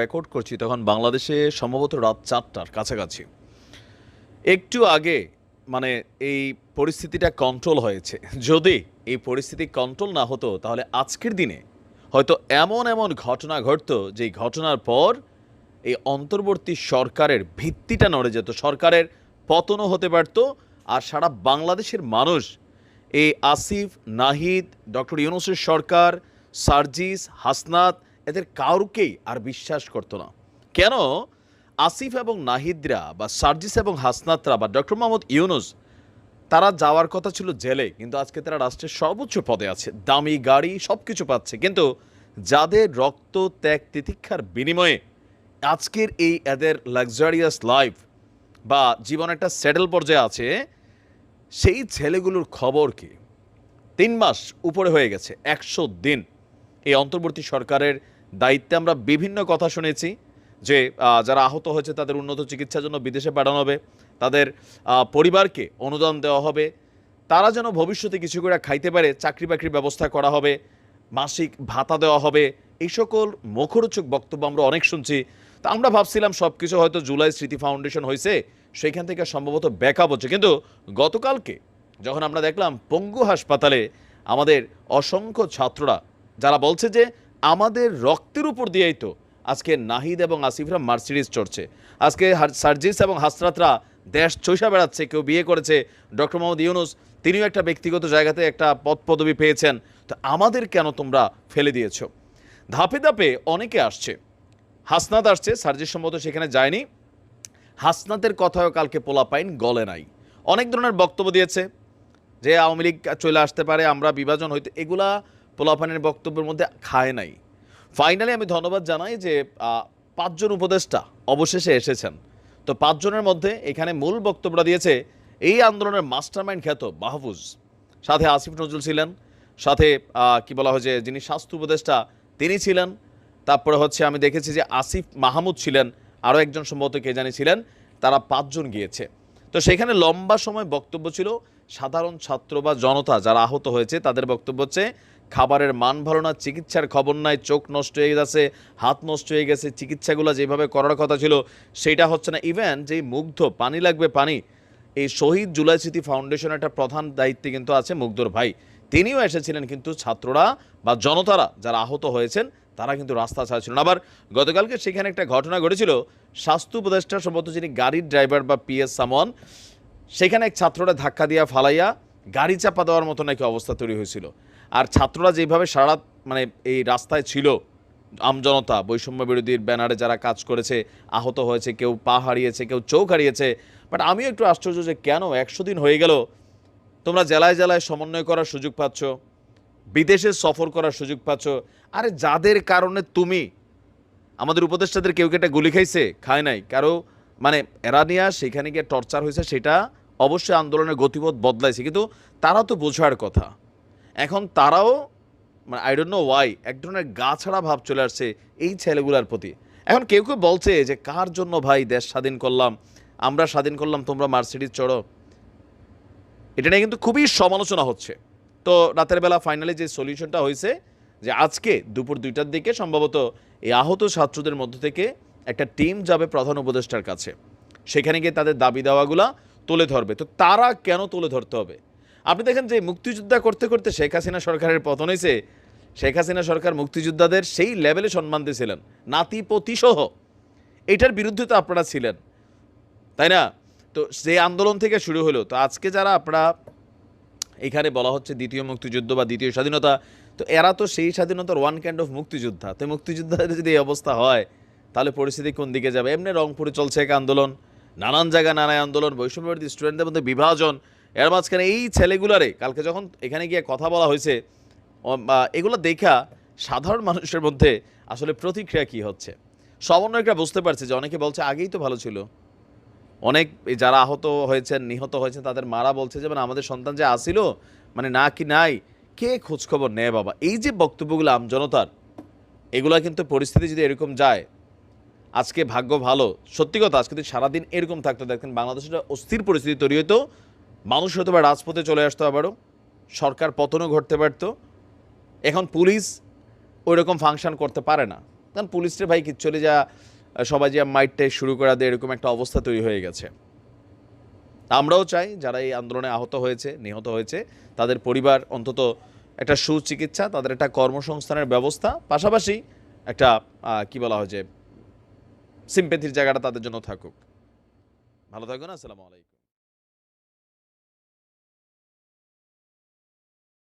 Record করছি তখন বাংলাদেশে সম্ভবত রাত 4টার কাছাকাছি। একটু আগে মানে এই পরিস্থিতিটা কন্ট্রোল হয়েছে। যদি এই পরিস্থিতি কন্ট্রোল না হতো তাহলে আজকের দিনে হয়তো এমন এমন ঘটনা ঘটতো যেই ঘটনার পর এই অন্তর্বর্তী সরকারের ভিত্তিটা নড়ে যেত, সরকারের পতনও হতে পারত। আর সারা বাংলাদেশের মানুষ এই আসিফ, নাহিদ, ডক্টর ইউনূসের সরকার, সার্জিস, হাসনাত এদের কাউকেই আর বিশ্বাস করতো না। কেন? আসিফ এবং নাহিদরা বা সার্জিস এবং হাসনাতরা বা ডক্টর মোহাম্মদ ইউনূস তারা যাওয়ার কথা ছিল জেলে, কিন্তু আজকে তারা রাষ্ট্রের সর্বোচ্চ পদে আছে, দামি গাড়ি সব কিছু পাচ্ছে। কিন্তু যাদের রক্ত, ত্যাগ, তিতিক্ষার বিনিময়ে আজকের এই এদের লাক্সারিয়াস লাইফ বা জীবন একটা সেটেল পর্যায়ে আছে, সেই ছেলেগুলোর খবর কি? 3 মাস উপরে হয়ে গেছে, 100 দিন এই অন্তর্বর্তী সরকারের দায়িত্বে আমরা বিভিন্ন কথা শুনেছি যে যারা আহত হয়েছে তাদের উন্নত চিকিৎসার জন্য বিদেশে পাঠানো হবে, তাদের পরিবারকে অনুদান দেওয়া হবে, তারা যেন ভবিষ্যতে কিছু করে খাইতে পারে, চাকরি বাকরির ব্যবস্থা করা হবে, মাসিক ভাতা দেওয়া হবে। এই সকল মুখরোচক বক্তব্য আমরা অনেক শুনছি। তা আমরা ভাবছিলাম সব কিছু হয়তো জুলাই স্মৃতি ফাউন্ডেশন হয়েছে, সেইখান থেকে সম্ভবত ব্যাকআপ হচ্ছে। কিন্তু গতকালকে যখন আমরা দেখলাম পঙ্গু হাসপাতালে আমাদের অসংখ্য ছাত্ররা যারা বলছে যে আমাদের রক্তের উপর দিয়েই তো আজকে নাহিদ এবং আসিফরা মার্সিডিজ চড়ছে, আজকে সার্জিস এবং হাসরাতরা দেশ চৈষা বেড়াচ্ছে, কেউ বিয়ে করেছে, ডক্টর মোহাম্মদ ইউনূস তিনিও একটা ব্যক্তিগত জায়গাতে একটা পদ পদবি পেয়েছেন, তো আমাদের কেন তোমরা ফেলে দিয়েছ? ধাপে ধাপে অনেকে আসছে, হাসনাত আসছে, সার্জিস সম্ভবত সেখানে যায়নি। হাসনাতের কথাও কালকে পোলাপাইন গলে নাই, অনেক ধরনের বক্তব্য দিয়েছে যে আওয়ামী লীগ চলে আসতে পারে, আমরা বিভাজন হইতে, এগুলা পোলাপানের বক্তব্যের মধ্যে খায় নাই। ফাইনালি আমি ধন্যবাদ জানাই যে 5 জন উপদেষ্টা অবশেষে এসেছেন। তো 5 জনের মধ্যে এখানে মূল বক্তব্যটা দিয়েছে এই আন্দোলনের মাস্টারমাইন্ড খ্যাত মাহফুজ, সাথে আসিফ নজরুল ছিলেন, সাথে কি বলা হয় যে যিনি স্বাস্থ্য উপদেষ্টা তিনি ছিলেন, তারপরে হচ্ছে আমি দেখেছি যে আসিফ মাহমুদ ছিলেন, আরও একজন সম্ভবত কে জানি ছিলেন, তারা 5 জন গিয়েছে। তো সেখানে লম্বা সময় বক্তব্য ছিল সাধারণ ছাত্র বা জনতা যারা আহত হয়েছে তাদের বক্তব্য হচ্ছে খাবারের মান ভালো না, চিকিৎসার খবর নাই, চোখ নষ্ট হয়ে গেছে, হাত নষ্ট হয়ে গেছে, চিকিৎসাগুলো যেভাবে করার কথা ছিল সেইটা হচ্ছে না। ইভেন যেই মুগ্ধ পানি লাগবে পানি, এই শহীদ জুলাই স্মৃতি ফাউন্ডেশনের একটা প্রধান দায়িত্বে কিন্তু আছে মুগ্ধর ভাই, তিনিও এসেছিলেন, কিন্তু ছাত্ররা বা জনতারা যারা আহত হয়েছেন তারা কিন্তু রাস্তা ছাড়া ছিল না। আবার গতকালকে সেখানে একটা ঘটনা ঘটেছিল, স্বাস্থ্য উপদেষ্টা সম্ভবত যিনি গাড়ির ড্রাইভার বা পিএস সামন, সেখানে এক ছাত্ররা ধাক্কা দিয়া ফালাইয়া গাড়ি চাপা দেওয়ার মতো নাকি অবস্থা তৈরি হয়েছিল। আর ছাত্ররা যেভাবে সারা মানে এই রাস্তায় ছিল, আমজনতা বৈষম্য বিরোধীর ব্যানারে যারা কাজ করেছে, আহত হয়েছে, কেউ পা হারিয়েছে, কেউ চোখ হারিয়েছে। বাট আমিও একটু আশ্চর্য যে কেন 100 দিন হয়ে গেল তোমরা জেলায় জেলায় সমন্বয় করার সুযোগ পাচ্ছ, বিদেশে সফর করার সুযোগ পাচ্ছ। আরে যাদের কারণে তুমি আমাদের উপদেষ্টাদের কেউ কেটে গুলি খাইছে, খায় নাই কারো, মানে এরা নিয়ে সেখানে গিয়ে টর্চার হয়েছে, সেটা অবশ্যই আন্দোলনের গতিপথ বদলাইছে, কিন্তু তারা তো বোঝার কথা। এখন তারাও মানে আই ডোন্ট নো ওয়াই এক ধরনের গা ছাড়া ভাব চলে আসছে এই ছেলেগুলার প্রতি। এখন কেউ কেউ বলছে যে কার জন্য ভাই দেশ স্বাধীন করলাম, আমরা স্বাধীন করলাম, তোমরা মার্সিডিজ চড়ো। এটা নিয়ে কিন্তু খুবই সমালোচনা হচ্ছে। তো রাতের বেলা ফাইনালি যে সলিউশনটা হয়েছে যে আজকে দুপুর 2টার দিকে সম্ভবত এই আহত ছাত্রদের মধ্য থেকে একটা টিম যাবে প্রধান উপদেষ্টার কাছে, সেখানে গিয়ে তাদের দাবি দাওয়াগুলা তুলে ধরবে। তো তারা কেন তুলে ধরতে হবে? আপনি দেখেন যে মুক্তিযোদ্ধা করতে করতে শেখ হাসিনা সরকারের পতন হয়েছে, শেখ হাসিনা সরকার মুক্তিযোদ্ধাদের সেই লেভেলে সম্মান দিয়েছিলেন, নাতিপতি সহ। এটার বিরুদ্ধে তো আপনারা ছিলেন, তাই না? তো সেই আন্দোলন থেকে শুরু হলো। তো আজকে যারা আপনারা এখানে বলা হচ্ছে দ্বিতীয় মুক্তিযুদ্ধ বা দ্বিতীয় স্বাধীনতা, তো এরা তো সেই স্বাধীনতার ওয়ান কাইন্ড অফ মুক্তিযোদ্ধা। তো মুক্তিযোদ্ধাদের যদি এই অবস্থা হয় তাহলে পরিস্থিতি কোন দিকে যাবে? এমনি রংপুরে চলছে এক আন্দোলন, নানান জায়গায় নানান আন্দোলন, বৈষম্যবিরোধী স্টুডেন্টদের মধ্যে বিভাজন, এর মাঝখানে এই ছেলেগুলারে কালকে যখন এখানে গিয়ে কথা বলা হয়েছে, এগুলো দেখা সাধারণ মানুষের মধ্যে আসলে প্রতিক্রিয়া কী হচ্ছে সমন্বয়করা বুঝতে পারছে যে অনেকে বলছে আগেই তো ভালো ছিল। অনেক যারা আহত হয়েছেন, নিহত হয়েছেন, তাদের মারা বলছে যে মানে আমাদের সন্তান যে আসিল মানে না কি নাই, কে খোঁজখবর নেয় বাবা? এই যে বক্তব্যগুলো আমজনতার, এগুলা কিন্তু পরিস্থিতি যদি এরকম যায়, আজকে ভাগ্য ভালো, সত্যি কথা, আজকে যদি সারাদিন এরকম থাকতো দেখেন বাংলাদেশের অস্থির পরিস্থিতি তৈরি হতো, মানুষ হয়তো বা রাজপথে চলে আসতো, আবারও সরকার পতনও ঘটতে পারতো। এখন পুলিশ ওই রকম ফাংশন করতে পারে না, কারণ পুলিশের ভাই কি চলে যা সবাই যে মাইটটাই শুরু করে দেয়, এরকম একটা অবস্থা তৈরি হয়ে গেছে। আমরাও চাই যারা এই আন্দোলনে আহত হয়েছে, নিহত হয়েছে, তাদের পরিবার অন্তত একটা সুচিকিৎসা, তাদের একটা কর্মসংস্থানের ব্যবস্থা, পাশাপাশি একটা কি বলা হয় যে সিম্পেথির জায়গাটা তাদের জন্য থাকুক। ভালো থাকবেন। আসসালামু আলাইকুম।